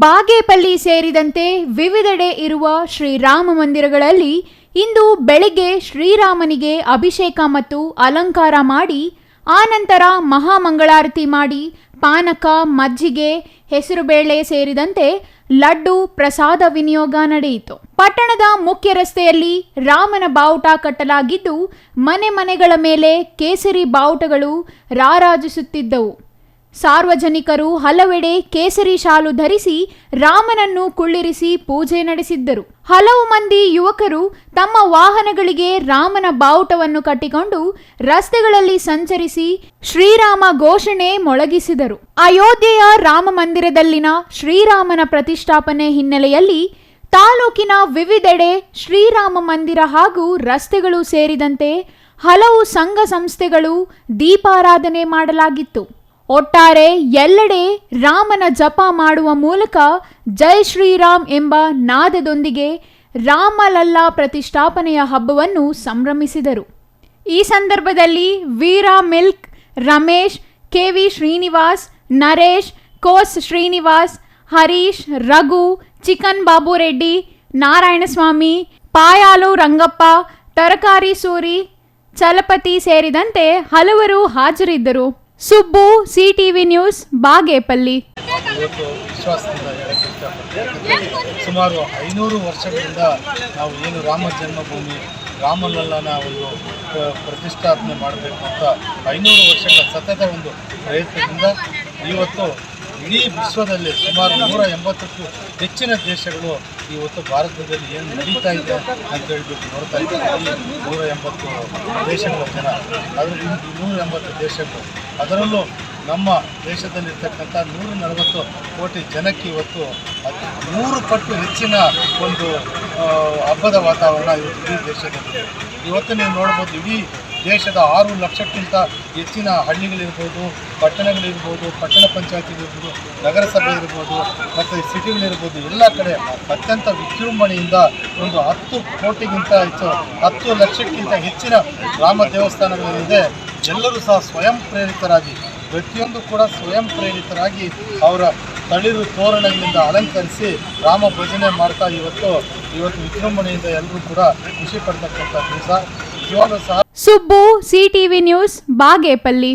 ಬಾಗೇಪಲ್ಲಿ ಸೇರಿದಂತೆ ವಿವಿಧೆಡೆ ಇರುವ ಶ್ರೀರಾಮ ಮಂದಿರಗಳಲ್ಲಿ ಇಂದು ಬೆಳಿಗ್ಗೆ ಶ್ರೀರಾಮನಿಗೆ ಅಭಿಷೇಕ ಮತ್ತು ಅಲಂಕಾರ ಮಾಡಿ ಆನಂತರ ಮಹಾಮಂಗಳಾರತಿ ಮಾಡಿ ಪಾನಕ, ಮಜ್ಜಿಗೆ, ಹೆಸರುಬೇಳೆ ಸೇರಿದಂತೆ ಲಡ್ಡು ಪ್ರಸಾದ ವಿನಿಯೋಗ ನಡೆಯಿತು. ಪಟ್ಟಣದ ಮುಖ್ಯ ರಸ್ತೆಯಲ್ಲಿ ರಾಮನ ಬಾವುಟ ಕಟ್ಟಲಾಗಿದ್ದು ಮನೆ ಮನೆಗಳ ಮೇಲೆ ಕೇಸರಿ ಬಾವುಟಗಳು ರಾರಾಜಿಸುತ್ತಿದ್ದವು. ಸಾರ್ವಜನಿಕರು ಹಲವೆಡೆ ಕೇಸರಿ ಶಾಲು ಧರಿಸಿ ರಾಮನನ್ನು ಕುಳ್ಳಿರಿಸಿ ಪೂಜೆ ನಡೆಸಿದ್ದರು. ಹಲವು ಮಂದಿ ಯುವಕರು ತಮ್ಮ ವಾಹನಗಳಿಗೆ ರಾಮನ ಬಾವುಟವನ್ನು ಕಟ್ಟಿಕೊಂಡು ರಸ್ತೆಗಳಲ್ಲಿ ಸಂಚರಿಸಿ ಶ್ರೀರಾಮ ಘೋಷಣೆ ಮೊಳಗಿಸಿದರು. ಅಯೋಧ್ಯೆಯ ರಾಮ ಮಂದಿರದಲ್ಲಿನ ಶ್ರೀರಾಮನ ಪ್ರತಿಷ್ಠಾಪನೆ ಹಿನ್ನೆಲೆಯಲ್ಲಿ ತಾಲೂಕಿನ ವಿವಿಧೆಡೆ ಶ್ರೀರಾಮ ಮಂದಿರ ಹಾಗೂ ರಸ್ತೆಗಳು ಸೇರಿದಂತೆ ಹಲವು ಸಂಘ ಸಂಸ್ಥೆಗಳು ದೀಪಾರಾಧನೆ ಮಾಡಲಾಗಿತ್ತು. ಒಟ್ಟಾರೆ ಎಲ್ಲೆಡೆ ರಾಮನ ಜಪ ಮಾಡುವ ಮೂಲಕ ಜೈ ಶ್ರೀರಾಮ್ ಎಂಬ ನಾದದೊಂದಿಗೆ ರಾಮಲಲ್ಲಾ ಪ್ರತಿಷ್ಠಾಪನೆಯ ಹಬ್ಬವನ್ನು ಸಂಭ್ರಮಿಸಿದರು. ಈ ಸಂದರ್ಭದಲ್ಲಿ ವೀರಾ ಮಿಲ್ಕ್, ರಮೇಶ್, ಕೆವಿ ಶ್ರೀನಿವಾಸ್, ನರೇಶ್, ಕೋಸ್ ಶ್ರೀನಿವಾಸ್, ಹರೀಶ್, ರಘು, ಚಿಕನ್ ಬಾಬುರೆಡ್ಡಿ, ನಾರಾಯಣಸ್ವಾಮಿ, ಪಾಯಾಲು ರಂಗಪ್ಪ, ತರಕಾರಿ ಸೂರಿ, ಚಲಪತಿ ಸೇರಿದಂತೆ ಹಲವರು ಹಾಜರಿದ್ದರು. Subbu, CTV news, Bagepalli. ವಿಶ್ವಾಸದಿಂದ ಹೇಳಕ್ಕೆ ಇಷ್ಟಪಡ್ತೀನಿ. ಸುಮಾರು 500 ವರ್ಷಗಳಿಂದ ನಾವು ಏನು ರಾಮ ಜನ್ಮಭೂಮಿ ರಾಮಲಲ್ಲನ ಒಂದು ಪ್ರತಿಷ್ಠಾಪನೆ ಮಾಡಬೇಕು ಅಂತ 500 ವರ್ಷಗಳ ಸತತ ಒಂದು ಪ್ರಯತ್ನದಿಂದ ಇವತ್ತು ಇಡೀ ವಿಶ್ವದಲ್ಲಿ ಸುಮಾರು 180ಕ್ಕೂ ಹೆಚ್ಚಿನ ದೇಶಗಳು ಇವತ್ತು ಭಾರತದಲ್ಲಿ ಏನು ನಡೀತಾ ಇದೆ ಅಂತ ಹೇಳ್ಬಿಟ್ಟು ನೋಡ್ತಾ ಇದ್ದಾರೆ. ಈ 180 ದೇಶಗಳ ಜನ, ಅದರಲ್ಲಿ 180 ದೇಶಗಳು, ಅದರಲ್ಲೂ ನಮ್ಮ ದೇಶದಲ್ಲಿರ್ತಕ್ಕಂಥ 140 ಕೋಟಿ ಜನಕ್ಕೆ ಇವತ್ತು 100 ಪಟ್ಟು ಹೆಚ್ಚಿನ ಒಂದು ಹಬ್ಬದ ವಾತಾವರಣ ಇವತ್ತು ಇಡೀ ದೇಶದಲ್ಲಿ. ಇವತ್ತು ನೀವು ನೋಡ್ಬೋದು, ಇಡೀ ದೇಶದ 6 ಲಕ್ಷಕ್ಕಿಂತ ಹೆಚ್ಚಿನ ಹಳ್ಳಿಗಳಿರ್ಬೋದು, ಪಟ್ಟಣಗಳಿರ್ಬೋದು, ಪಟ್ಟಣ ಪಂಚಾಯತಿಗಳಿರ್ಬೋದು, ನಗರಸಭೆ ಇರ್ಬೋದು ಮತ್ತು ಸಿಟಿಗಳಿರ್ಬೋದು, ಎಲ್ಲ ಕಡೆ ಅತ್ಯಂತ ವಿಜೃಂಭಣೆಯಿಂದ ಒಂದು 10 ಕೋಟಿಗಿಂತ ಹೆಚ್ಚು 10 ಲಕ್ಷಕ್ಕಿಂತ ಹೆಚ್ಚಿನ ರಾಮ ದೇವಸ್ಥಾನಗಳಿದೆ. ಎಲ್ಲರೂ ಸಹ ಸ್ವಯಂ ಪ್ರೇರಿತರಾಗಿ, ಪ್ರತಿಯೊಂದು ಕೂಡ ಸ್ವಯಂ ಪ್ರೇರಿತರಾಗಿ ಅವರ ತಳಿರು ತೋರಣಗಳಿಂದ ಅಲಂಕರಿಸಿ ರಾಮ ಭಜನೆ ಮಾಡ್ತಾ ಇವತ್ತು ವಿಜೃಂಭಣೆಯಿಂದ ಎಲ್ಲರೂ ಕೂಡ ಖುಷಿ ಪಡ್ತಕ್ಕಂಥ ದಿವಸ. ನಿಜವಾಗ್ಲೂ ಸಹ. Subbu, CTV news, Bagepalli.